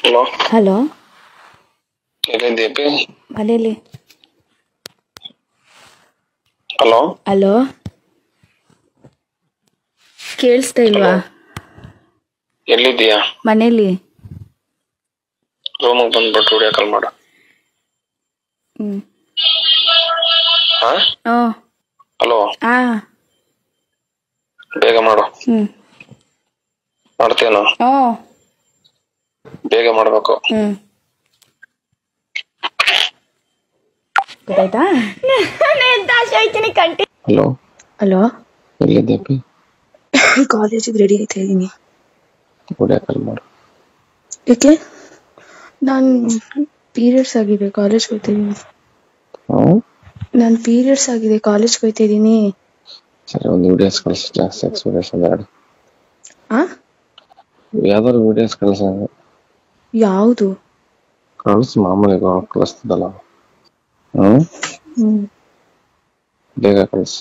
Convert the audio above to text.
Hello hello, ಎಲ್ಲಿದ್ದೀಪಿ? ಮನೇಲಿ. Hello hello, ಕೇಳಿಸ್ತಾ hello, ಇಲ್ವಾ? ಎಲ್ಲಿದ್ದೀಯಾ? ಮನೇಲಿ. ರೂಮಿಗೆ ಬಂದ್ಬಿಟ್ಟು ವಿಡಿಯೋ ಕಾಲ್ ಮಾಡು. ಹಲೋ, ಬೇಗ ಮಾಡು. ಮಾಡ್ತೇನು? ಬೇಗ ಮಾಡ್ಬೇಕು. ಗೊತ್ತಾಯ್ತಾ? ಹಲೋ ಹಲೋ, ಎಲ್ಲಿದ್ದೀಪಿ? ಕಾಲೇಜಿಗೆ ರೆಡಿ ಆಯ್ತಾ ಇದ್ದೀನಿ. ವಿಡಿಯೋ ಕಾಲ್ ಮಾಡು. ಯಾಕೆ? ನಾನು ಪೀರಿಯಡ್ಸ್ ಆಗಿದೆ, ಕಾಲೇಜ್ ಹೋಗ್ತಾ ಇದ್ದೀನಿ. ನಾನು ಪೀರಿಯಡ್ಸ್ ಆಗಿದೆ, ಕಾಲೇಜ್ ಹೋಗ್ತಾ ಇದ್ದೀನಿ. ಸರಿ, ಒಂದು ವಿಡಿಯೋಸ್ ಕಳಿಸಿ. ಜಾಸ್ತಿ ಎಕ್ಸ್ಪೀರಿಯನ್ಸ್ ಬೇಡ. ಯಾವ್ದಾದ್ರು ವಿಡಿಯೋಸ್ ಕಳಿಸ. ಯಾವುದು? ಕಳಿಸ್, ಮಾಮೂಲಿ ಕಳಿಸ್ತದಲ್ಲ. ಬೇಗ ಕಳಿಸ್.